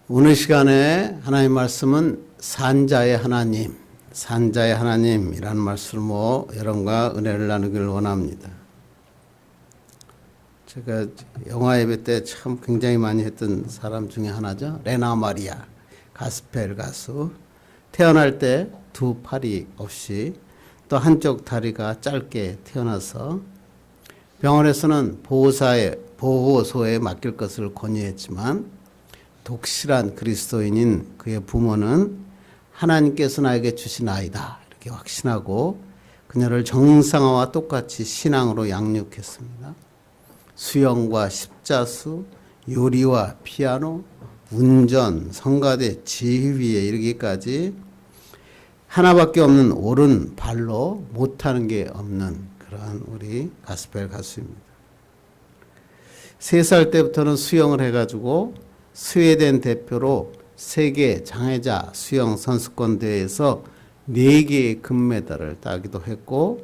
오늘 시간에 하나님 말씀은 산자의 하나님이라는 말씀으로 여러분과 은혜를 나누기를 원합니다. 제가 영화 예배 때 참 굉장히 많이 했던 사람 중에 하나죠. 레나 마리아, 가스펠 가수. 태어날 때 두 팔이 없이 또 한쪽 다리가 짧게 태어나서 병원에서는 보호소에 맡길 것을 권유했지만 독실한 그리스도인인 그의 부모는 하나님께서 나에게 주신 아이다 이렇게 확신하고 그녀를 정상화와 똑같이 신앙으로 양육했습니다. 수영과 십자수, 요리와 피아노, 운전, 성가대, 지휘에 이르기까지 하나밖에 없는 옳은 발로 못하는 게 없는 그러한 우리 가스펠 가수입니다. 3살 때부터는 수영을 해가지고 스웨덴 대표로 세계 장애자 수영 선수권 대회에서 4개의 금메달을 따기도 했고,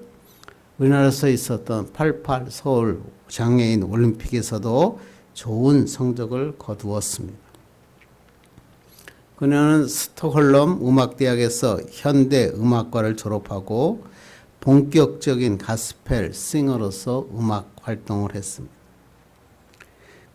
우리나라에서 있었던 88 서울 장애인 올림픽에서도 좋은 성적을 거두었습니다. 그녀는 스톡홀름 음악대학에서 현대음악과를 졸업하고 본격적인 가스펠 싱어로서 음악 활동을 했습니다.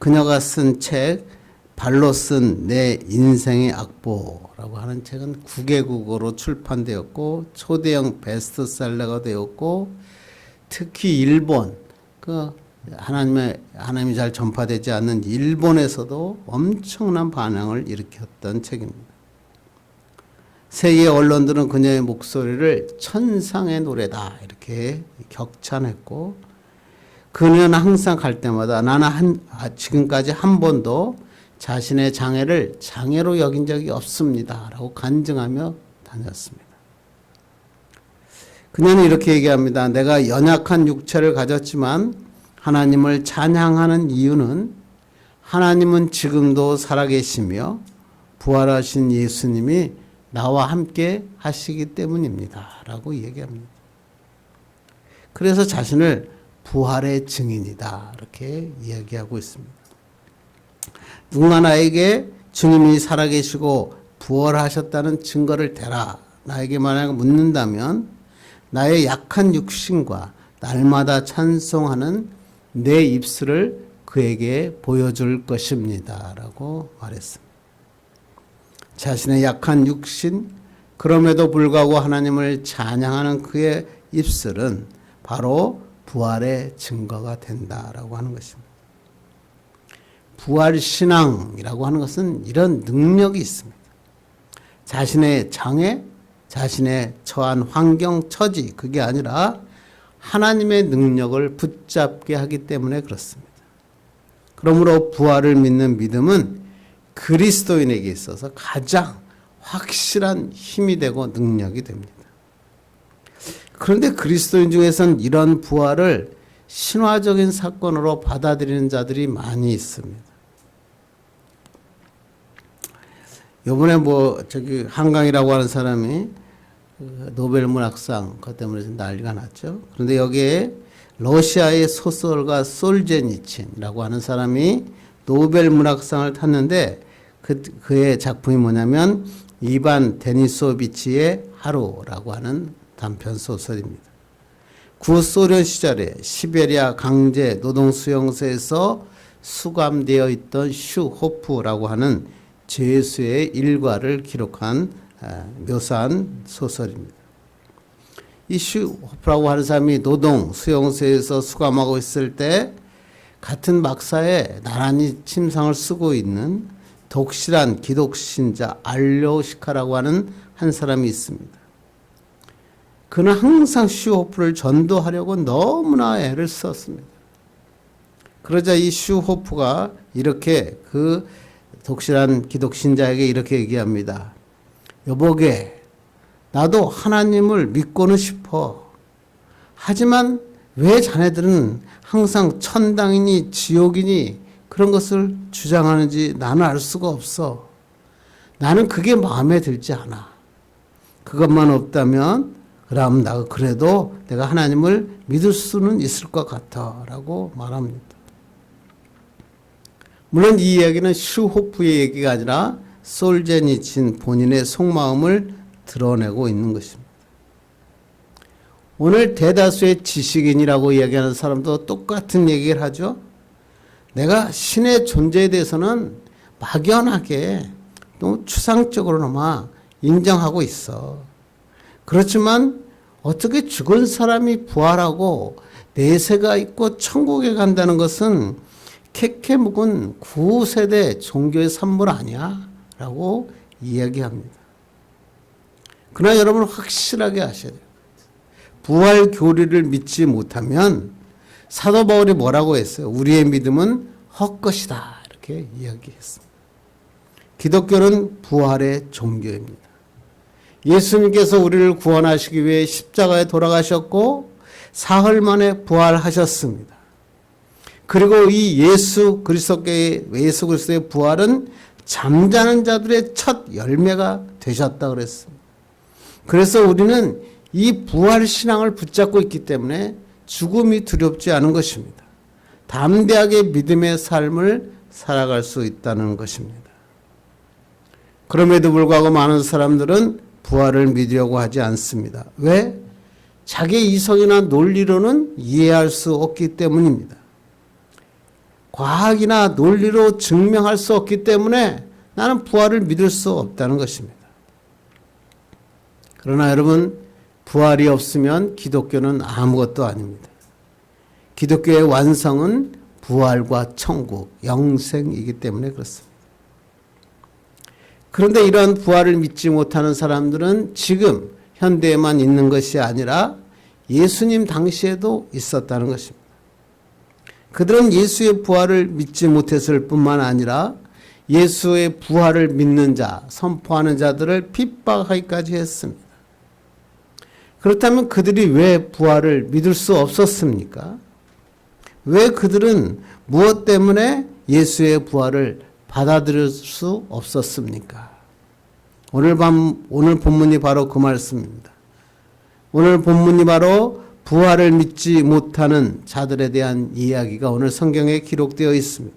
그녀가 쓴 책 발로 쓴 내 인생의 악보라고 하는 책은 9개국어로 출판되었고 초대형 베스트셀러가 되었고, 특히 일본, 하나님이 잘 전파되지 않는 일본에서도 엄청난 반향을 일으켰던 책입니다. 세계 언론들은 그녀의 목소리를 천상의 노래다 이렇게 격찬했고, 그녀는 항상 갈 때마다 나는 지금까지 한 번도 자신의 장애를 장애로 여긴 적이 없습니다 라고 간증하며 다녔습니다. 그녀는 이렇게 얘기합니다. 내가 연약한 육체를 가졌지만 하나님을 찬양하는 이유는 하나님은 지금도 살아계시며 부활하신 예수님이 나와 함께 하시기 때문입니다 라고 얘기합니다. 그래서 자신을 부활의 증인이다 이렇게 이야기하고 있습니다. 누군가 나에게 주님이 살아계시고 부활하셨다는 증거를 대라 나에게 만약 묻는다면 나의 약한 육신과 날마다 찬송하는 내 입술을 그에게 보여줄 것입니다 라고 말했습니다. 자신의 약한 육신, 그럼에도 불구하고 하나님을 찬양하는 그의 입술은 바로 부활의 증거가 된다라고 하는 것입니다. 부활신앙이라고 하는 것은 이런 능력이 있습니다. 자신의 장애, 자신의 처한 환경, 처지, 그게 아니라 하나님의 능력을 붙잡게 하기 때문에 그렇습니다. 그러므로 부활을 믿는 믿음은 그리스도인에게 있어서 가장 확실한 힘이 되고 능력이 됩니다. 그런데 그리스도인 중에서는 이런 부활을 신화적인 사건으로 받아들이는 자들이 많이 있습니다. 요번에 한강이라고 하는 사람이 노벨 문학상 그것 때문에 난리가 났죠. 그런데 여기에 러시아의 소설가 솔제니친이라고 하는 사람이 노벨 문학상을 탔는데 그의 작품이 뭐냐면 이반 데니소비치의 하루라고 하는 단편 소설입니다. 구소련 시절에 시베리아 강제 노동수용소에서 수감되어 있던 슈호프라고 하는 죄수의 일과를 묘사한 소설입니다. 이 슈호프라고 하는 사람이 노동수용소에서 수감하고 있을 때 같은 막사에 나란히 침상을 쓰고 있는 독실한 기독신자 알료시카라고 하는 한 사람이 있습니다. 그는 항상 슈호프를 전도하려고 너무나 애를 썼습니다. 그러자 이 슈호프가 이렇게 그 독실한 기독신자에게 이렇게 얘기합니다. 여보게, 나도 하나님을 믿고는 싶어. 하지만 왜 자네들은 항상 천당이니 지옥이니 그런 것을 주장하는지 나는 알 수가 없어. 나는 그게 마음에 들지 않아. 그것만 없다면 그럼 그래도 내가 하나님을 믿을 수는 있을 것 같아 라고 말합니다. 물론 이 이야기는 슈호프의 얘기가 아니라 솔제니친 본인의 속마음을 드러내고 있는 것입니다. 오늘 대다수의 지식인이라고 이야기하는 사람도 똑같은 얘기를 하죠. 내가 신의 존재에 대해서는 막연하게 너무 추상적으로만 인정하고 있어. 그렇지만 어떻게 죽은 사람이 부활하고 내세가 있고 천국에 간다는 것은 캐캐 묵은 구세대 종교의 산물 아니야? 라고 이야기합니다. 그러나 여러분 확실하게 아셔야 돼요. 부활 교리를 믿지 못하면 사도 바울이 뭐라고 했어요? 우리의 믿음은 헛것이다. 이렇게 이야기했습니다. 기독교는 부활의 종교입니다. 예수님께서 우리를 구원하시기 위해 십자가에 돌아가셨고 사흘 만에 부활하셨습니다. 그리고 이 예수 그리스도의 부활은 잠자는 자들의 첫 열매가 되셨다 그랬습니다. 그래서 우리는 이 부활 신앙을 붙잡고 있기 때문에 죽음이 두렵지 않은 것입니다. 담대하게 믿음의 삶을 살아갈 수 있다는 것입니다. 그럼에도 불구하고 많은 사람들은 부활을 믿으려고 하지 않습니다. 왜? 자기 이성이나 논리로는 이해할 수 없기 때문입니다. 과학이나 논리로 증명할 수 없기 때문에 나는 부활을 믿을 수 없다는 것입니다. 그러나 여러분, 부활이 없으면 기독교는 아무것도 아닙니다. 기독교의 완성은 부활과 천국, 영생이기 때문에 그렇습니다. 그런데 이러한 부활을 믿지 못하는 사람들은 지금 현대에만 있는 것이 아니라 예수님 당시에도 있었다는 것입니다. 그들은 예수의 부활을 믿지 못했을 뿐만 아니라 예수의 부활을 믿는 자, 선포하는 자들을 핍박하기까지 했습니다. 그렇다면 그들이 왜 부활을 믿을 수 없었습니까? 왜 그들은 무엇 때문에 예수의 부활을 받아들일 수 없었습니까? 오늘 본문이 바로 그 말씀입니다. 오늘 본문이 바로 부활을 믿지 못하는 자들에 대한 이야기가 오늘 성경에 기록되어 있습니다.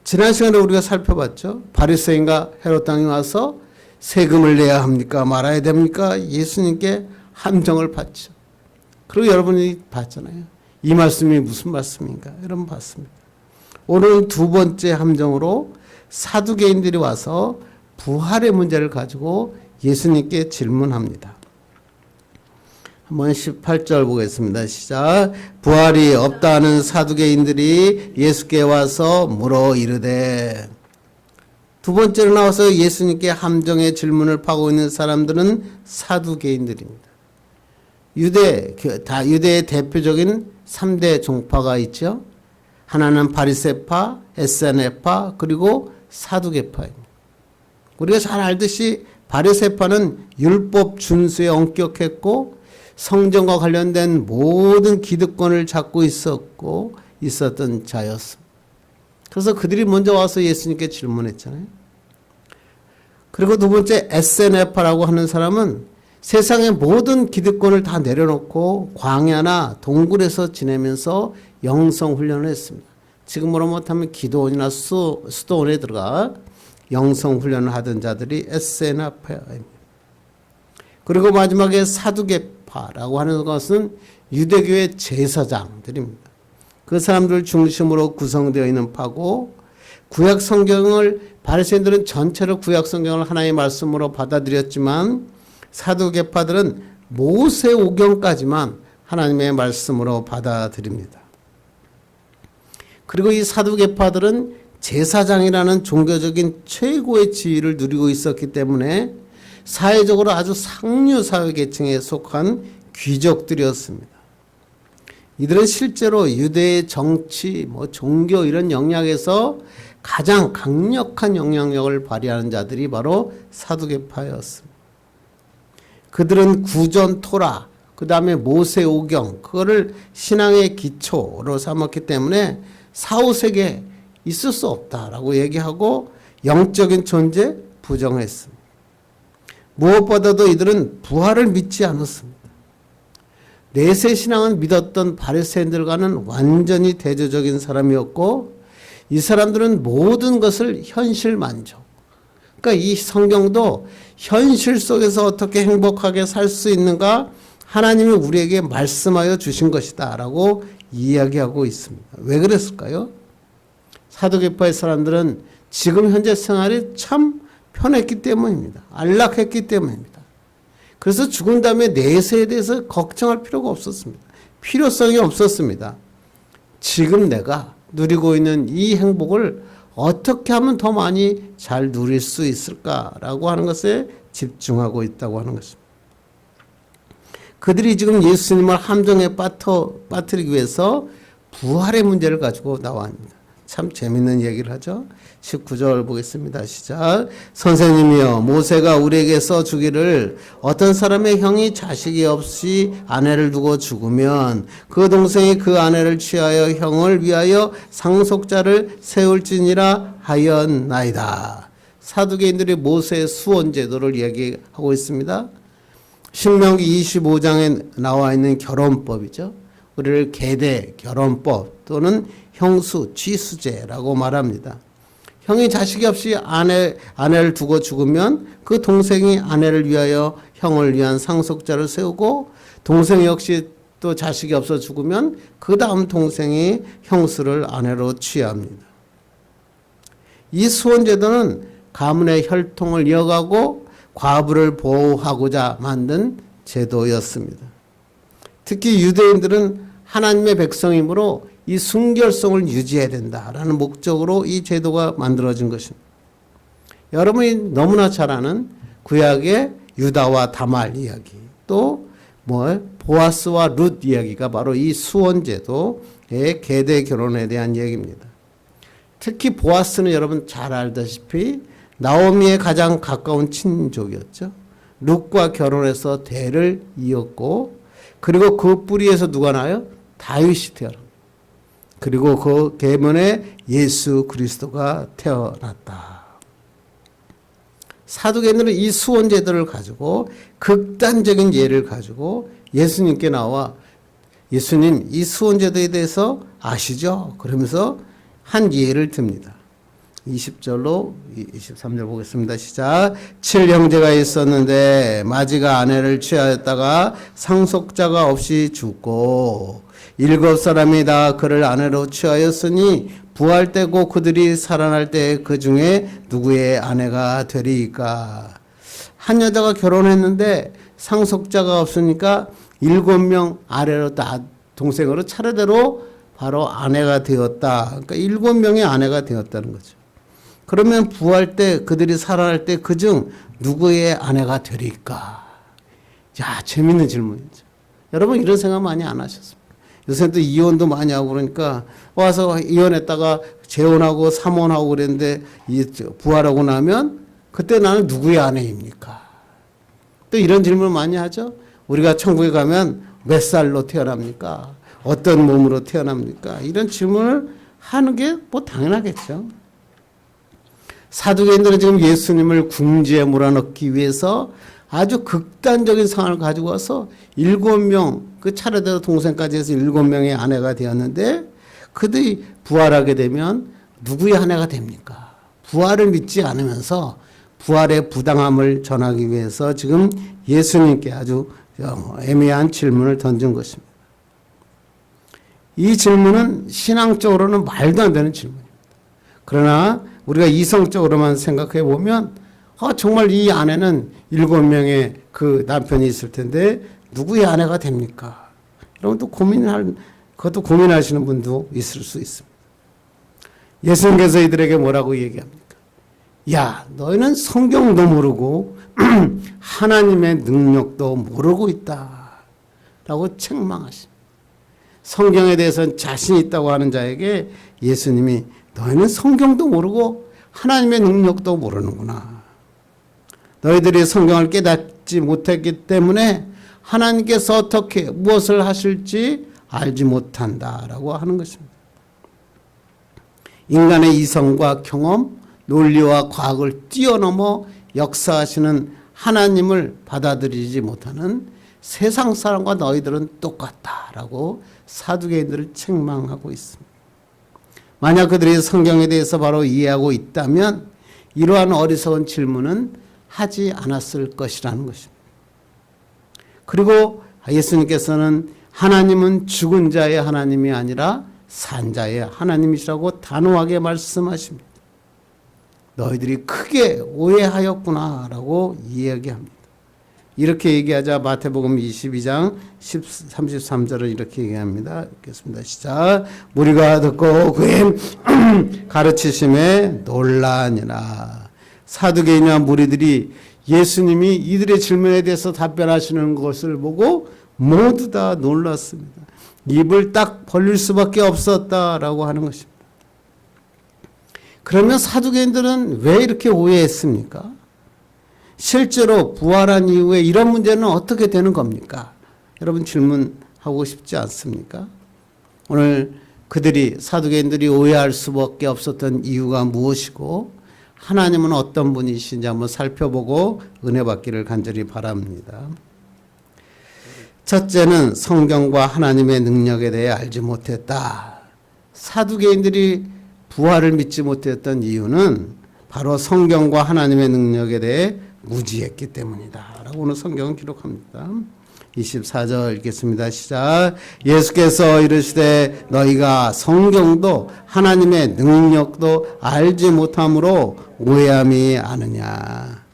지난 시간에 우리가 살펴봤죠. 바리새인과 헤롯 왕이 와서 세금을 내야 합니까? 말아야 됩니까? 예수님께 함정을 받죠. 그리고 여러분이 봤잖아요. 이 말씀이 무슨 말씀인가? 여러분 봤습니다. 오늘 두 번째 함정으로 사두개인들이 와서 부활의 문제를 가지고 예수님께 질문합니다. 한번 18절 보겠습니다. 시작. 부활이 없다는 사두개인들이 예수께 와서 물어 이르되. 두 번째로 나와서 예수님께 함정의 질문을 파고 있는 사람들은 사두개인들입니다. 유대의 대표적인 3대 종파가 있죠. 하나는 바리새파, 에세네파, 그리고 사두개파입니다. 우리가 잘 알듯이 바리새파는 율법 준수에 엄격했고 성전과 관련된 모든 기득권을 잡고 있었던 자였습니다. 그래서 그들이 먼저 와서 예수님께 질문했잖아요. 그리고 두 번째 에세네파라고 하는 사람은 세상의 모든 기득권을 다 내려놓고 광야나 동굴에서 지내면서 영성훈련을 했습니다. 지금으로 못하면 기도원이나 수도원에 들어가 영성훈련을 하던 자들이 에세네파입니다. 그리고 마지막에 사두개파라고 하는 것은 유대교의 제사장들입니다. 그 사람들 중심으로 구성되어 있는 파고 구약 성경을 바리새인들은 전체로 구약 성경을 하나의 말씀으로 받아들였지만 사두개파들은 모세오경까지만 하나님의 말씀으로 받아들입니다. 그리고 이 사두개파들은 제사장이라는 종교적인 최고의 지위를 누리고 있었기 때문에 사회적으로 아주 상류 사회 계층에 속한 귀족들이었습니다. 이들은 실제로 유대의 정치, 종교 이런 영역에서 가장 강력한 영향력을 발휘하는 자들이 바로 사두개파였습니다. 그들은 구전 토라, 그 다음에 모세오경, 그거를 신앙의 기초로 삼았기 때문에 4, 5세기에 있을 수 없다라고 얘기하고 영적인 존재 부정했습니다. 무엇보다도 이들은 부활을 믿지 않았습니다. 내세 신앙은 믿었던 바리새인들과는 완전히 대조적인 사람이었고 이 사람들은 모든 것을 현실 만족, 그러니까 이 성경도 현실 속에서 어떻게 행복하게 살 수 있는가 하나님이 우리에게 말씀하여 주신 것이다 라고 이야기하고 있습니다. 왜 그랬을까요? 사도계파의 사람들은 지금 현재 생활이 참 편했기 때문입니다. 안락했기 때문입니다. 그래서 죽은 다음에 내세에 대해서 걱정할 필요가 없었습니다. 필요성이 없었습니다. 지금 내가 누리고 있는 이 행복을 어떻게 하면 더 많이 잘 누릴 수 있을까라고 하는 것에 집중하고 있다고 하는 것입니다. 그들이 지금 예수님을 함정에 빠뜨리기 위해서 부활의 문제를 가지고 나왔습니다. 참 재밌는 얘기를 하죠. 19절 보겠습니다. 시작. 선생님이여, 모세가 우리에게 써주기를 어떤 사람의 형이 자식이 없이 아내를 두고 죽으면 그 동생이 그 아내를 취하여 형을 위하여 상속자를 세울지니라 하였나이다. 사두개인들이 모세의 수원 제도를 이야기하고 있습니다. 신명기 25장에 나와 있는 결혼법이죠. 우리를 계대 결혼법 또는 형수 쥐수제라고 말합니다. 형이 자식이 없이 아내를 두고 죽으면 그 동생이 아내를 위하여 형을 위한 상속자를 세우고, 동생 역시 또 자식이 없어 죽으면 그 다음 동생이 형수를 아내로 취합니다. 이 수원제도는 가문의 혈통을 이어가고 과부를 보호하고자 만든 제도였습니다. 특히 유대인들은 하나님의 백성이므로 이 순결성을 유지해야 된다라는 목적으로 이 제도가 만들어진 것입니다. 여러분이 너무나 잘 아는 구약의 유다와 다말 이야기, 또 보아스와 룻 이야기가 바로 이 수원제도의 계대 결혼에 대한 얘기입니다. 특히 보아스는 여러분 잘 알다시피 나오미의 가장 가까운 친족이었죠. 룻과 결혼해서 대를 이었고, 그리고 그 뿌리에서 누가 나요? 다윗이 태어납니다. 그리고 그 계문에 예수 그리스도가 태어났다. 사두개인들은 이 수원제도를 가지고 극단적인 예를 가지고 예수님께 나와, 예수님 이 수원제도에 대해서 아시죠? 그러면서 한 예를 듭니다. 20절로 23절 보겠습니다. 시작. 7형제가 있었는데 마지가 아내를 취하였다가 상속자가 없이 죽고 7사람이 다 그를 아내로 취하였으니 부활 때고 그들이 살아날 때 그 중에 누구의 아내가 되리이까. 한 여자가 결혼했는데 상속자가 없으니까 7명 아래로 다 동생으로 차례대로 바로 아내가 되었다. 그러니까 7명의 아내가 되었다는 거죠. 그러면 부활 때 그들이 살아날 때 그중 누구의 아내가 되리까? 야, 재밌는 질문이죠. 여러분 이런 생각 많이 안 하셨습니까? 요새 또 이혼도 많이 하고 그러니까 와서 이혼했다가 재혼하고 삼혼하고 그랬는데 부활하고 나면 그때 나는 누구의 아내입니까? 또 이런 질문을 많이 하죠. 우리가 천국에 가면 몇 살로 태어납니까? 어떤 몸으로 태어납니까? 이런 질문을 하는 게 뭐 당연하겠죠. 사두개인들은 지금 예수님을 궁지에 몰아넣기 위해서 아주 극단적인 상황을 가지고 와서 7명, 그 차례대로 동생까지 해서 7명의 아내가 되었는데, 그들이 부활하게 되면 누구의 아내가 됩니까? 부활을 믿지 않으면서 부활의 부당함을 전하기 위해서 지금 예수님께 아주 애매한 질문을 던진 것입니다. 이 질문은 신앙적으로는 말도 안 되는 질문입니다. 그러나 우리가 이성적으로만 생각해 보면 정말 이 아내는 7명의 그 남편이 있을 텐데 누구의 아내가 됩니까? 여러분 또 그것도 고민하시는 분도 있을 수 있습니다. 예수님께서 이들에게 뭐라고 얘기합니까? 야, 너희는 성경도 모르고 하나님의 능력도 모르고 있다 라고 책망하십니다. 성경에 대해서는 자신 있다고 하는 자에게 예수님이 너희는 성경도 모르고 하나님의 능력도 모르는구나. 너희들이 성경을 깨닫지 못했기 때문에 하나님께서 어떻게 무엇을 하실지 알지 못한다라고 하는 것입니다. 인간의 이성과 경험, 논리와 과학을 뛰어넘어 역사하시는 하나님을 받아들이지 못하는 세상 사람과 너희들은 똑같다라고 사두개인들을 책망하고 있습니다. 만약 그들이 성경에 대해서 바로 이해하고 있다면 이러한 어리석은 질문은 하지 않았을 것이라는 것입니다. 그리고 예수님께서는 하나님은 죽은 자의 하나님이 아니라 산 자의 하나님이시라고 단호하게 말씀하십니다. 너희들이 크게 오해하였구나 라고 이야기합니다. 이렇게 얘기하자 마태복음 22장 33절을 이렇게 얘기합니다. 읽겠습니다. 시작. 무리가 듣고 그의 가르치심에 놀라니라. 사두개인이나 무리들이 예수님이 이들의 질문에 대해서 답변하시는 것을 보고 모두 다 놀랐습니다. 입을 딱 벌릴 수밖에 없었다라고 하는 것입니다. 그러면 사두개인들은 왜 이렇게 오해했습니까? 실제로 부활한 이후에 이런 문제는 어떻게 되는 겁니까? 여러분 질문하고 싶지 않습니까? 오늘 그들이 사두개인들이 오해할 수밖에 없었던 이유가 무엇이고 하나님은 어떤 분이신지 한번 살펴보고 은혜 받기를 간절히 바랍니다. 첫째는 성경과 하나님의 능력에 대해 알지 못했다. 사두개인들이 부활을 믿지 못했던 이유는 바로 성경과 하나님의 능력에 대해 무지했기 때문이다 라고 오늘 성경은 기록합니다. 24절 읽겠습니다. 시작. 예수께서 이르시되 너희가 성경도 하나님의 능력도 알지 못함으로 오해함이 아느냐.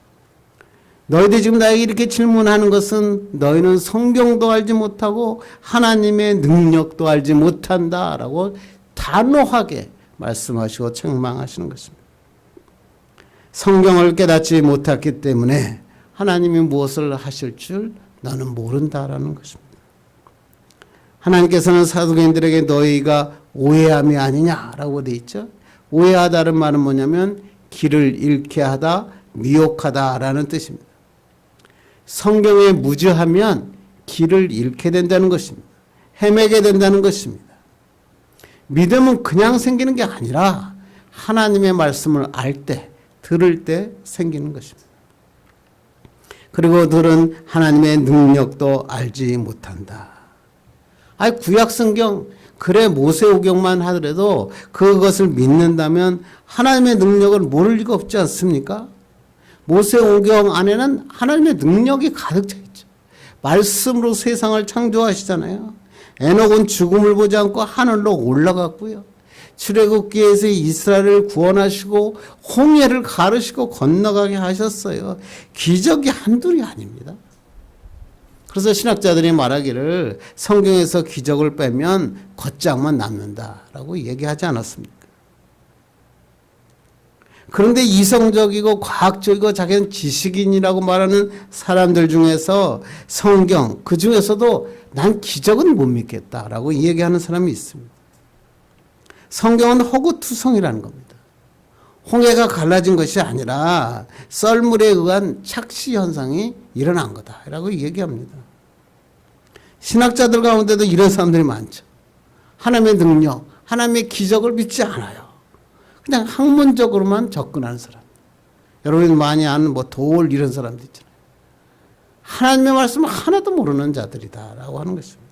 너희들이 지금 나에게 이렇게 질문하는 것은 너희는 성경도 알지 못하고 하나님의 능력도 알지 못한다라고 단호하게 말씀하시고 책망하시는 것입니다. 성경을 깨닫지 못했기 때문에 하나님이 무엇을 하실 줄 너는 모른다라는 것입니다. 하나님께서는 사두개인들에게 너희가 오해함이 아니냐라고 되어 있죠. 오해하다는 말은 뭐냐면 길을 잃게 하다, 미혹하다라는 뜻입니다. 성경에 무지하면 길을 잃게 된다는 것입니다. 헤매게 된다는 것입니다. 믿음은 그냥 생기는 게 아니라 하나님의 말씀을 알 때, 들을 때 생기는 것입니다. 그리고 들은 하나님의 능력도 알지 못한다. 아니 구약성경 그래 모세오경만 하더라도 그것을 믿는다면 하나님의 능력을 모를 리가 없지 않습니까? 모세오경 안에는 하나님의 능력이 가득 차 있죠. 말씀으로 세상을 창조하시잖아요. 에녹은 죽음을 보지 않고 하늘로 올라갔고요. 출애굽기에서 이스라엘을 구원하시고 홍해를 가르시고 건너가게 하셨어요. 기적이 한둘이 아닙니다. 그래서 신학자들이 말하기를 성경에서 기적을 빼면 겉장만 남는다라고 얘기하지 않았습니까? 그런데 이성적이고 과학적이고 자기는 지식인이라고 말하는 사람들 중에서 성경 그 중에서도 난 기적은 못 믿겠다라고 얘기하는 사람이 있습니다. 성경은 허구투성이라는 겁니다. 홍해가 갈라진 것이 아니라 썰물에 의한 착시 현상이 일어난 거다라고 얘기합니다. 신학자들 가운데도 이런 사람들이 많죠. 하나님의 능력, 하나님의 기적을 믿지 않아요. 그냥 학문적으로만 접근하는 사람. 여러분이 많이 아는 돌 이런 사람들 있잖아요. 하나님의 말씀을 하나도 모르는 자들이다라고 하는 것입니다.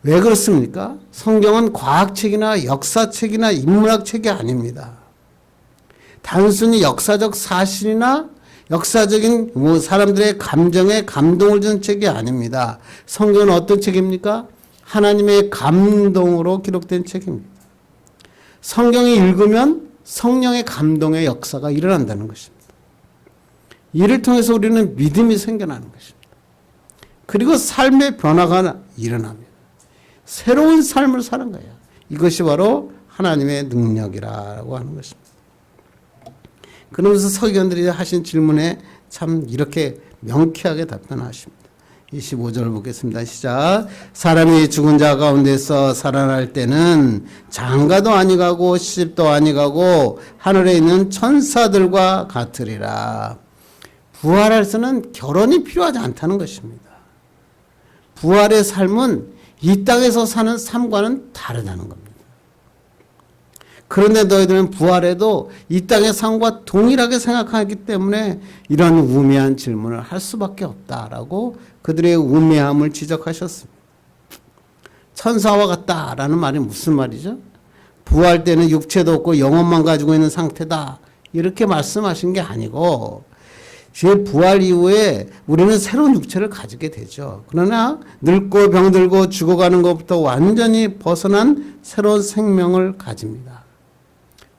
왜 그렇습니까? 성경은 과학책이나 역사책이나 인문학책이 아닙니다. 단순히 역사적 사실이나 역사적인 사람들의 감정에 감동을 주는 책이 아닙니다. 성경은 어떤 책입니까? 하나님의 감동으로 기록된 책입니다. 성경이 읽으면 성령의 감동의 역사가 일어난다는 것입니다. 이를 통해서 우리는 믿음이 생겨나는 것입니다. 그리고 삶의 변화가 일어납니다. 새로운 삶을 사는 거예요. 이것이 바로 하나님의 능력이라고 하는 것입니다. 그러면서 서기관들이 하신 질문에 참 이렇게 명쾌하게 답변하십니다. 25절 보겠습니다. 시작. 사람이 죽은 자 가운데서 살아날 때는 장가도 아니가고 시집도 아니가고 하늘에 있는 천사들과 같으리라. 부활해서는 결혼이 필요하지 않다는 것입니다. 부활의 삶은 이 땅에서 사는 삶과는 다르다는 겁니다. 그런데 너희들은 부활해도 이 땅의 삶과 동일하게 생각하기 때문에 이런 우매한 질문을 할 수밖에 없다라고 그들의 우매함을 지적하셨습니다. 천사와 같다라는 말이 무슨 말이죠? 부활 때는 육체도 없고 영혼만 가지고 있는 상태다. 이렇게 말씀하신 게 아니고 제 부활 이후에 우리는 새로운 육체를 가지게 되죠. 그러나 늙고 병들고 죽어가는 것부터 완전히 벗어난 새로운 생명을 가집니다.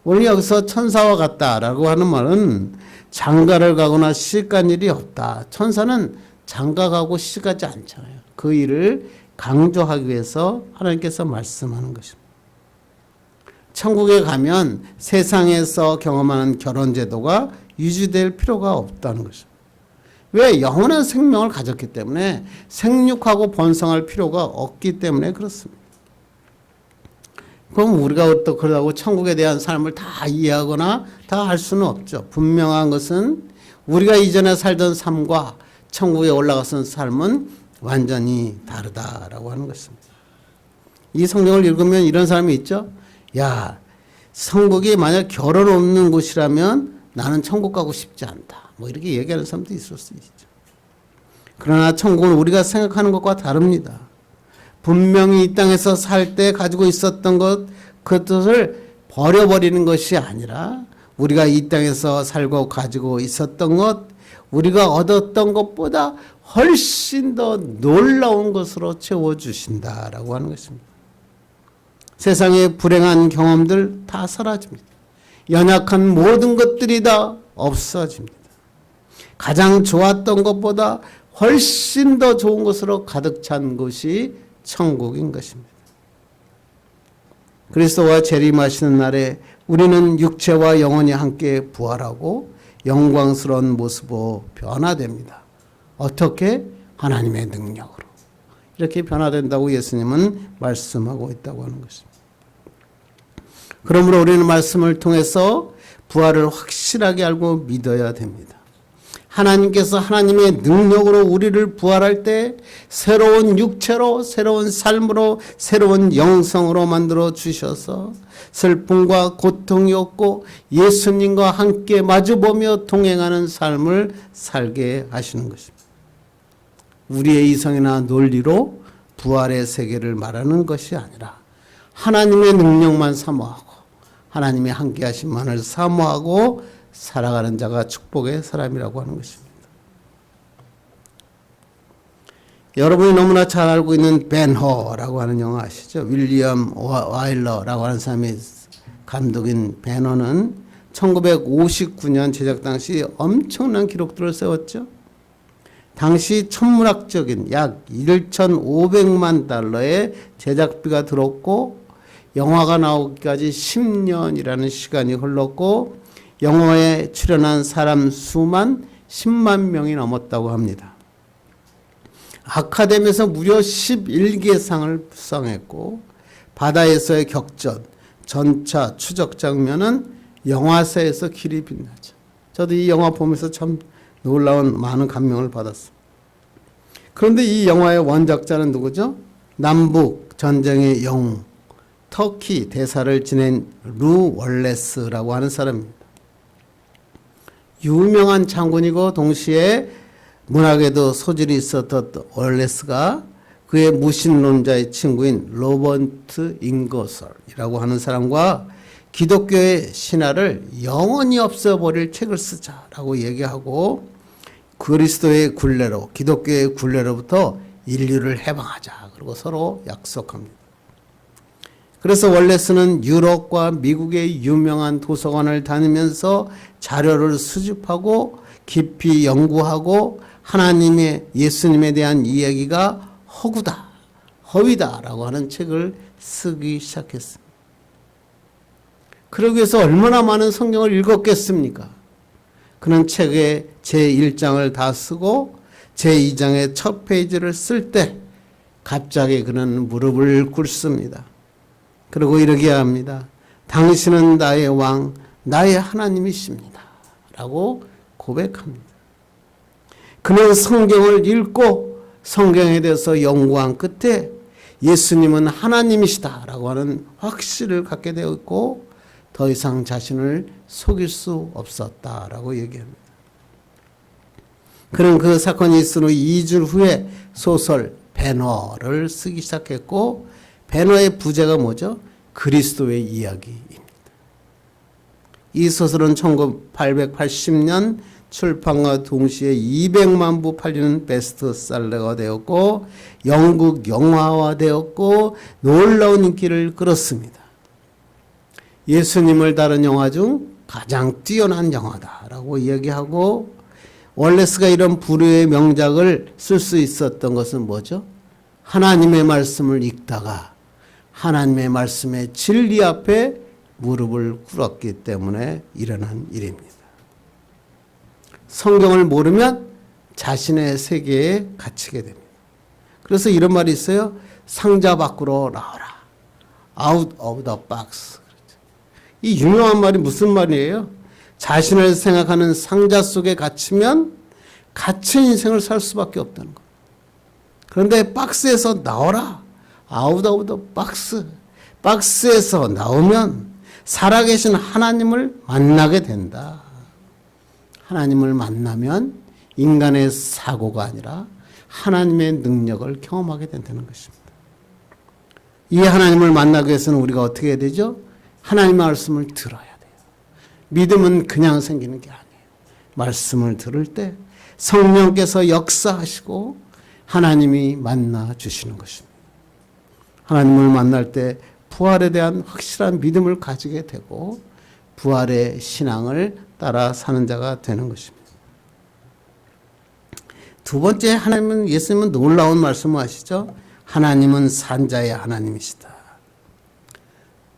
오늘 여기서 천사와 같다라고 하는 말은 장가를 가거나 시집간 일이 없다. 천사는 장가가고 시집가지 않잖아요. 그 일을 강조하기 위해서 하나님께서 말씀하는 것입니다. 천국에 가면 세상에서 경험하는 결혼 제도가 유지될 필요가 없다는 것입니다. 왜? 영원한 생명을 가졌기 때문에 생육하고 번성할 필요가 없기 때문에 그렇습니다. 그럼 우리가 또 그러다고 천국에 대한 삶을 다 이해하거나 다 할 수는 없죠. 분명한 것은 우리가 이전에 살던 삶과 천국에 올라가선 삶은 완전히 다르다라고 하는 것입니다. 이 성경을 읽으면 이런 사람이 있죠. 야, 천국이 만약 결혼 없는 곳이라면 나는 천국 가고 싶지 않다. 뭐 이렇게 얘기하는 사람도 있을 수 있죠. 그러나 천국은 우리가 생각하는 것과 다릅니다. 분명히 이 땅에서 살 때 가지고 있었던 것, 그것을 버려버리는 것이 아니라 우리가 이 땅에서 살고 가지고 있었던 것, 우리가 얻었던 것보다 훨씬 더 놀라운 것으로 채워주신다라고 하는 것입니다. 세상의 불행한 경험들 다 사라집니다. 연약한 모든 것들이 다 없어집니다. 가장 좋았던 것보다 훨씬 더 좋은 것으로 가득 찬 곳이 천국인 것입니다. 그리스도와 재림하시는 날에 우리는 육체와 영혼이 함께 부활하고 영광스러운 모습으로 변화됩니다. 어떻게? 하나님의 능력으로. 이렇게 변화된다고 예수님은 말씀하고 있다고 하는 것입니다. 그러므로 우리는 말씀을 통해서 부활을 확실하게 알고 믿어야 됩니다. 하나님께서 하나님의 능력으로 우리를 부활할 때 새로운 육체로, 새로운 삶으로, 새로운 영성으로 만들어 주셔서 슬픔과 고통이 없고 예수님과 함께 마주보며 동행하는 삶을 살게 하시는 것입니다. 우리의 이성이나 논리로 부활의 세계를 말하는 것이 아니라 하나님의 능력만 사모하고 하나님의 함께 하심만을 사모하고 살아가는 자가 축복의 사람이라고 하는 것입니다. 여러분이 너무나 잘 알고 있는 벤허라고 하는 영화 아시죠? 윌리엄 와일러라고 하는 사람이 감독인 벤허는 1959년 제작 당시 엄청난 기록들을 세웠죠. 당시 천문학적인 약 1,500만 달러의 제작비가 들었고 영화가 나오기까지 10년이라는 시간이 흘렀고 영화에 출연한 사람 수만 10만 명이 넘었다고 합니다. 아카데미에서 무려 11개상을 수상했고 바다에서의 격전, 전차, 추적 장면은 영화사에서 길이 빛나죠. 저도 이 영화 보면서 참 놀라운 많은 감명을 받았습니다. 그런데 이 영화의 원작자는 누구죠? 남북 전쟁의 영웅, 터키 대사를 지낸 루 월레스라고 하는 사람입니다. 유명한 장군이고 동시에 문학에도 소질이 있었던 월레스가 그의 무신론자의 친구인 로버트 잉거설이라고 하는 사람과 기독교의 신화를 영원히 없애버릴 책을 쓰자라고 얘기하고 그리스도의 굴레로, 기독교의 굴레로부터 인류를 해방하자. 그리고 서로 약속합니다. 그래서 월레스는 유럽과 미국의 유명한 도서관을 다니면서 자료를 수집하고 깊이 연구하고 하나님의 예수님에 대한 이야기가 허구다, 허위다라고 하는 책을 쓰기 시작했습니다. 그러기 위해서 얼마나 많은 성경을 읽었겠습니까? 그는 책의 제1장을 다 쓰고 제2장의 첫 페이지를 쓸 때 갑자기 그는 무릎을 꿇습니다. 그리고 이러게 합니다. 당신은 나의 왕, 나의 하나님이십니다. 라고 고백합니다. 그는 성경을 읽고 성경에 대해서 연구한 끝에 예수님은 하나님이시다 라고 하는 확신을 갖게 되었고 더 이상 자신을 속일 수 없었다라고 얘기합니다. 그는 그 사건이 있은 후 2주 후에 소설 벤허를 쓰기 시작했고 벤허의 부제가 뭐죠? 그리스도의 이야기입니다. 이 소설은 1880년 출판과 동시에 200만 부 팔리는 베스트셀러가 되었고 영국 영화화되었고 놀라운 인기를 끌었습니다. 예수님을 다룬 영화 중 가장 뛰어난 영화다라고 이야기하고, 월레스가 이런 부류의 명작을 쓸 수 있었던 것은 뭐죠? 하나님의 말씀을 읽다가 하나님의 말씀의 진리 앞에 무릎을 꿇었기 때문에 일어난 일입니다. 성경을 모르면 자신의 세계에 갇히게 됩니다. 그래서 이런 말이 있어요. 상자 밖으로 나와라. Out of the box. 이 유명한 말이 무슨 말이에요? 자신을 생각하는 상자 속에 갇히면 갇힌 인생을 살 수밖에 없다는 거. 그런데 박스에서 나와라. Out of the box. 박스에서 나오면 살아계신 하나님을 만나게 된다. 하나님을 만나면 인간의 사고가 아니라 하나님의 능력을 경험하게 된다는 것입니다. 이 하나님을 만나기 위해서는 우리가 어떻게 해야 되죠? 하나님의 말씀을 들어야 돼요. 믿음은 그냥 생기는 게 아니에요. 말씀을 들을 때 성령께서 역사하시고 하나님이 만나 주시는 것입니다. 하나님을 만날 때 부활에 대한 확실한 믿음을 가지게 되고 부활의 신앙을 따라 사는 자가 되는 것입니다. 두 번째, 예수님은 놀라운 말씀을 하시죠. 하나님은 산자의 하나님이시다.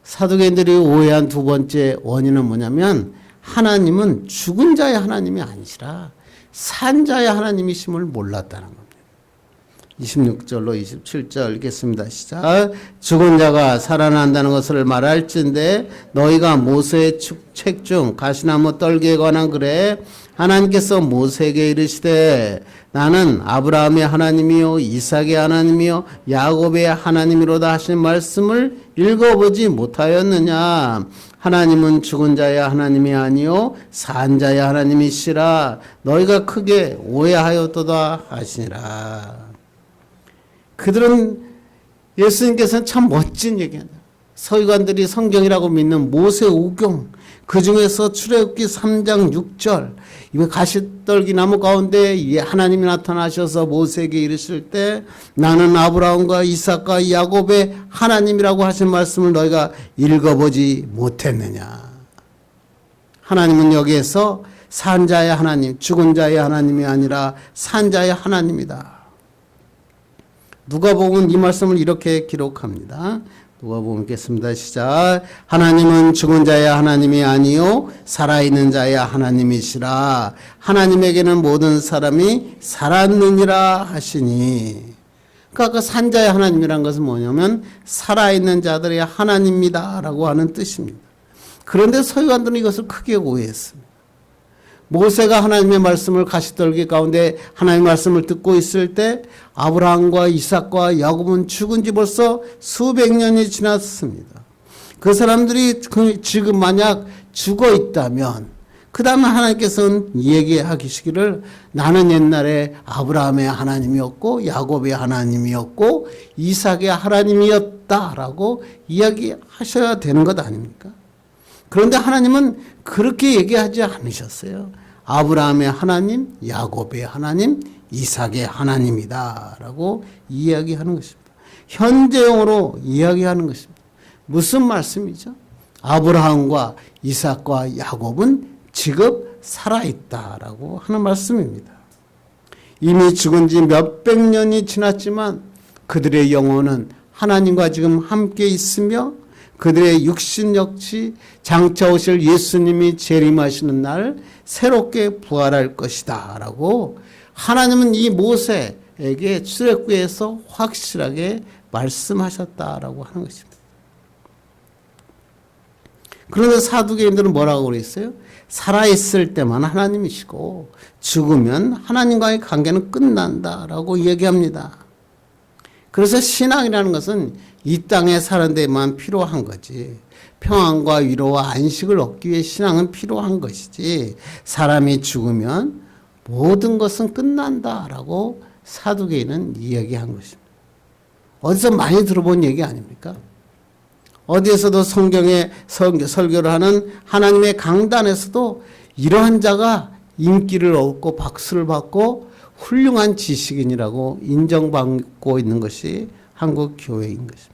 사두개인들이 오해한 두 번째 원인은 뭐냐면 하나님은 죽은 자의 하나님이 아니시라 산자의 하나님이심을 몰랐다는 겁니다. 26절로 27절 읽겠습니다. 시작. 죽은 자가 살아난다는 것을 말할진대 너희가 모세의 책 중 가시나무 떨기에 관한 글에 하나님께서 모세에게 이르시되 나는 아브라함의 하나님이요 이삭의 하나님이요 야곱의 하나님이로다 하신 말씀을 읽어보지 못하였느냐. 하나님은 죽은 자의 하나님이 아니요 산 자의 하나님이시라 너희가 크게 오해하였도다 하시니라. 그들은 예수님께서는 참 멋진 얘기한다. 서기관들이 성경이라고 믿는 모세오경, 그 중에서 출애굽기 3장 6절 이 가시떨기 나무 가운데 하나님이 나타나셔서 모세에게 이르실 때 나는 아브라함과 이삭과 야곱의 하나님이라고 하신 말씀을 너희가 읽어보지 못했느냐. 하나님은 여기에서 산자의 하나님, 죽은 자의 하나님이 아니라 산자의 하나님이다. 누가복음은 이 말씀을 이렇게 기록합니다. 누가복음 읽겠습니다. 시작. 하나님은 죽은 자의 하나님이 아니요 살아있는 자의 하나님이시라. 하나님에게는 모든 사람이 살았느니라 하시니. 그러니까 그 산자의 하나님이란 것은 뭐냐면 살아있는 자들의 하나님이다 라고 하는 뜻입니다. 그런데 서기관들은 이것을 크게 오해했습니다. 모세가 하나님의 말씀을 가시떨기 가운데 하나님의 말씀을 듣고 있을 때 아브라함과 이삭과 야곱은 죽은 지 벌써 수백 년이 지났습니다. 그 사람들이 지금 만약 죽어 있다면 그 다음에 하나님께서는 얘기하시기를 나는 옛날에 아브라함의 하나님이었고 야곱의 하나님이었고 이삭의 하나님이었다라고 이야기하셔야 되는 것 아닙니까? 그런데 하나님은 그렇게 얘기하지 않으셨어요. 아브라함의 하나님, 야곱의 하나님, 이삭의 하나님이다 라고 이야기하는 것입니다. 현재형으로 이야기하는 것입니다. 무슨 말씀이죠? 아브라함과 이삭과 야곱은 지금 살아있다라고 하는 말씀입니다. 이미 죽은 지 몇백 년이 지났지만 그들의 영혼은 하나님과 지금 함께 있으며 그들의 육신 역시 장차 오실 예수님이 재림하시는 날 새롭게 부활할 것이다 라고 하나님은 이 모세에게 출애굽기에서 확실하게 말씀하셨다라고 하는 것입니다. 그런데 사두개인들은 뭐라고 그랬어요? 살아있을 때만 하나님이시고 죽으면 하나님과의 관계는 끝난다라고 얘기합니다. 그래서 신앙이라는 것은 이 땅에 사는 데만 필요한 거지. 평안과 위로와 안식을 얻기 위해 신앙은 필요한 것이지. 사람이 죽으면 모든 것은 끝난다라고 사두개인은 이야기한 것입니다. 어디서 많이 들어본 얘기 아닙니까? 어디에서도 성경에 설교를 하는 하나님의 강단에서도 이러한 자가 인기를 얻고 박수를 받고 훌륭한 지식인이라고 인정받고 있는 것이 한국 교회인 것입니다.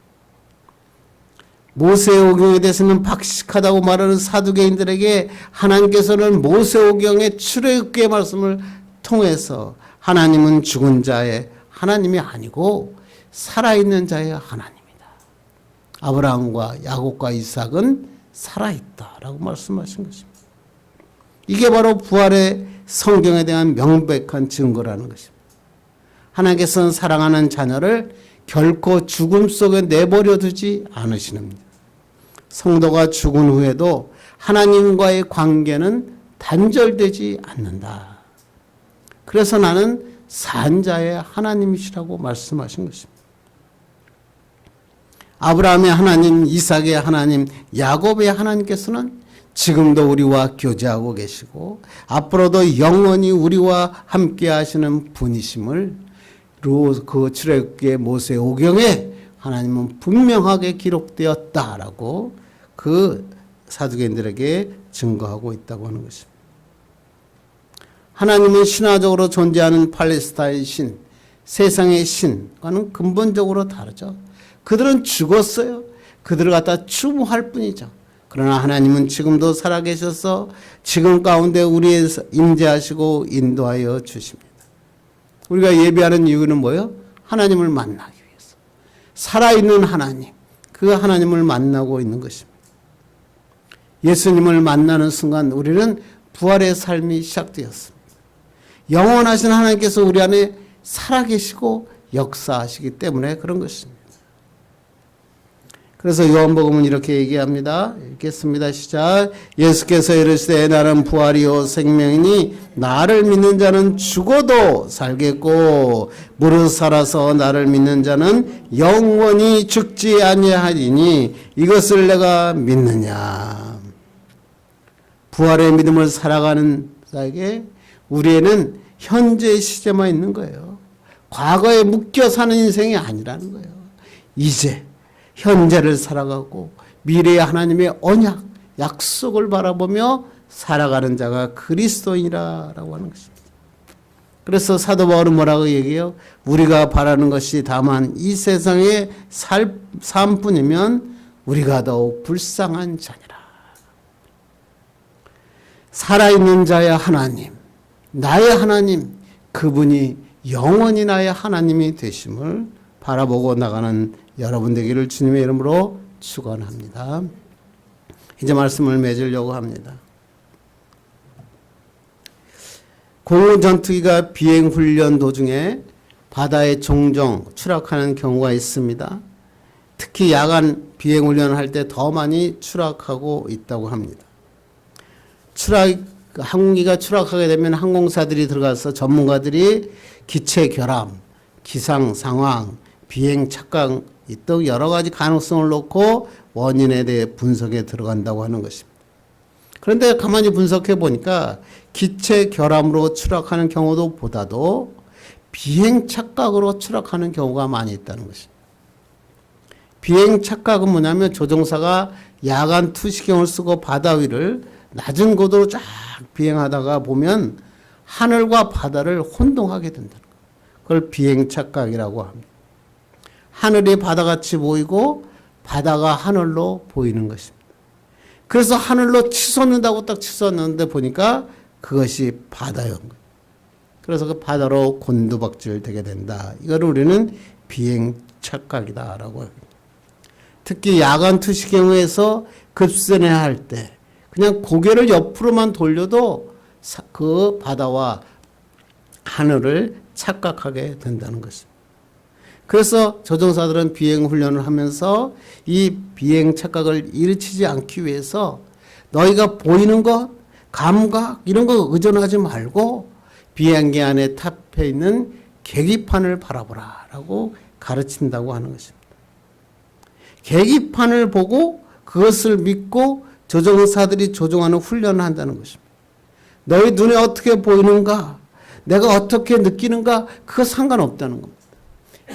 모세오경에 대해서는 박식하다고 말하는 사두개인들에게 하나님께서는 모세오경의 출애굽기의 말씀을 통해서 하나님은 죽은 자의 하나님이 아니고 살아있는 자의 하나님이다. 아브라함과 야곱과 이삭은 살아있다라고 말씀하신 것입니다. 이게 바로 부활의 성경에 대한 명백한 증거라는 것입니다. 하나님께서는 사랑하는 자녀를 결코 죽음 속에 내버려 두지 않으시는입니다. 성도가 죽은 후에도 하나님과의 관계는 단절되지 않는다. 그래서 나는 산자의 하나님이시라고 말씀하신 것입니다. 아브라함의 하나님, 이삭의 하나님, 야곱의 하나님께서는 지금도 우리와 교제하고 계시고 앞으로도 영원히 우리와 함께 하시는 분이심을 그 출애굽기의 모세오경에 하나님은 분명하게 기록되었다라고 그 사두개인들에게 증거하고 있다고 하는 것입니다. 하나님은 신화적으로 존재하는 팔레스타인 신, 세상의 신과는 근본적으로 다르죠. 그들은 죽었어요. 그들을 갖다 추모할 뿐이죠. 그러나 하나님은 지금도 살아계셔서 지금 가운데 우리에 임재하시고 인도하여 주십니다. 우리가 예배하는 이유는 뭐예요? 하나님을 만나기 위해서. 살아있는 하나님, 그 하나님을 만나고 있는 것입니다. 예수님을 만나는 순간 우리는 부활의 삶이 시작되었습니다. 영원하신 하나님께서 우리 안에 살아계시고 역사하시기 때문에 그런 것입니다. 그래서 요한복음은 이렇게 얘기합니다. 읽겠습니다. 시작. 예수께서 이르시되 나는 부활이요 생명이니 나를 믿는 자는 죽어도 살겠고 무릇 살아서 나를 믿는 자는 영원히 죽지 아니하리니 이것을 내가 믿느냐. 부활의 믿음을 살아가는 자에게 우리에는 현재 시제만 있는 거예요. 과거에 묶여 사는 인생이 아니라는 거예요. 이제 현재를 살아가고 미래의 하나님의 언약, 약속을 바라보며 살아가는 자가 그리스도인이라고 하는 것입니다. 그래서 사도 바울은 뭐라고 얘기해요? 우리가 바라는 것이 다만 이 세상의 삶뿐이면 우리가 더욱 불쌍한 자니라. 살아있는 자의 하나님, 나의 하나님, 그분이 영원히 나의 하나님이 되심을 바라보고 나가는 여러분 되기를 주님의 이름으로 축원합니다. 이제 말씀을 맺으려고 합니다. 공군 전투기가 비행 훈련 도중에 바다에 종종 추락하는 경우가 있습니다. 특히 야간 비행 훈련을 할 때 더 많이 추락하고 있다고 합니다. 항공기가 추락하게 되면 항공사들이 들어가서 전문가들이 기체 결함, 기상 상황, 비행 착각 등 여러 가지 가능성을 놓고 원인에 대해 분석에 들어간다고 하는 것입니다. 그런데 가만히 분석해 보니까 기체 결함으로 추락하는 경우도 보다도 비행 착각으로 추락하는 경우가 많이 있다는 것입니다. 비행 착각은 뭐냐면 조종사가 야간 투시경을 쓰고 바다 위를 낮은 고도로 쫙 비행하다가 보면 하늘과 바다를 혼동하게 된다는 거예요. 그걸 비행 착각이라고 합니다. 하늘이 바다같이 보이고 바다가 하늘로 보이는 것입니다. 그래서 하늘로 치솟는다고 딱 치솟는데 보니까 그것이 바다였는 거예요. 그래서 그 바다로 곤두박질 되게 된다. 이걸 우리는 비행 착각이다라고 합니다. 특히 야간 투시경에서 급선회할 할 때 그냥 고개를 옆으로만 돌려도 그 바다와 하늘을 착각하게 된다는 것입니다. 그래서 조종사들은 비행 훈련을 하면서 이 비행 착각을 일으키지 않기 위해서 너희가 보이는 것, 감각 이런 거 의존하지 말고 비행기 안에 탑에 있는 계기판을 바라보라 라고 가르친다고 하는 것입니다. 계기판을 보고 그것을 믿고 조종사들이 조종하는 훈련을 한다는 것입니다. 너희 눈에 어떻게 보이는가, 내가 어떻게 느끼는가 그거 상관없다는 겁니다.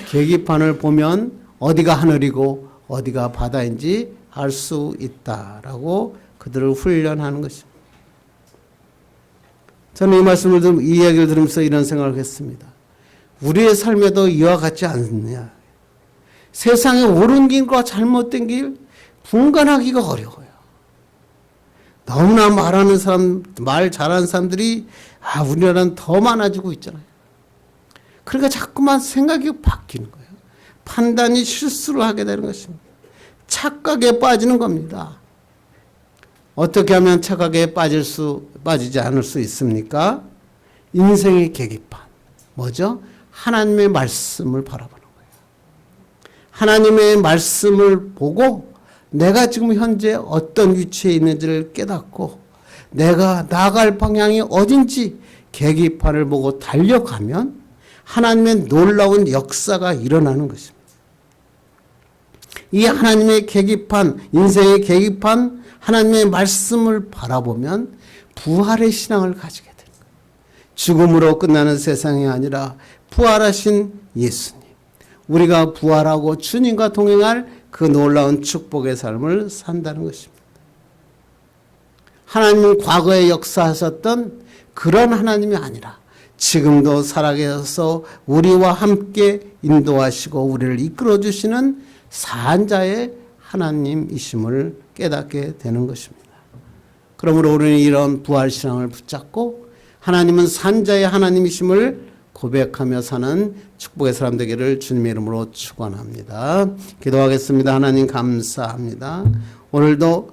계기판을 보면 어디가 하늘이고 어디가 바다인지 알 수 있다라고 그들을 훈련하는 것입니다. 저는 이 말씀을 이 이야기를 들으면서 이런 생각을 했습니다. 우리의 삶에도 이와 같지 않느냐. 세상의 옳은 길과 잘못된 길 분간하기가 어려워요. 너무나 말하는 사람, 말 잘하는 사람들이 우리나라는 더 많아지고 있잖아요. 그러니까 자꾸만 생각이 바뀌는 거예요. 판단이 실수를 하게 되는 것입니다. 착각에 빠지는 겁니다. 어떻게 하면 착각에 빠지지 않을 수 있습니까? 인생의 계기판. 뭐죠? 하나님의 말씀을 바라보는 거예요. 하나님의 말씀을 보고 내가 지금 현재 어떤 위치에 있는지를 깨닫고 내가 나아갈 방향이 어딘지 계기판을 보고 달려가면 하나님의 놀라운 역사가 일어나는 것입니다. 이 하나님의 계기판, 인생의 계기판, 하나님의 말씀을 바라보면 부활의 신앙을 가지게 됩니다. 죽음으로 끝나는 세상이 아니라 부활하신 예수님, 우리가 부활하고 주님과 동행할 그 놀라운 축복의 삶을 산다는 것입니다. 하나님은 과거에 역사하셨던 그런 하나님이 아니라 지금도 살아계셔서 우리와 함께 인도하시고 우리를 이끌어주시는 산자의 하나님이심을 깨닫게 되는 것입니다. 그러므로 우리는 이런 부활신앙을 붙잡고 하나님은 산자의 하나님이심을 고백하며 사는 축복의 사람 되기를 주님의 이름으로 축원합니다. 기도하겠습니다. 하나님 감사합니다. 오늘도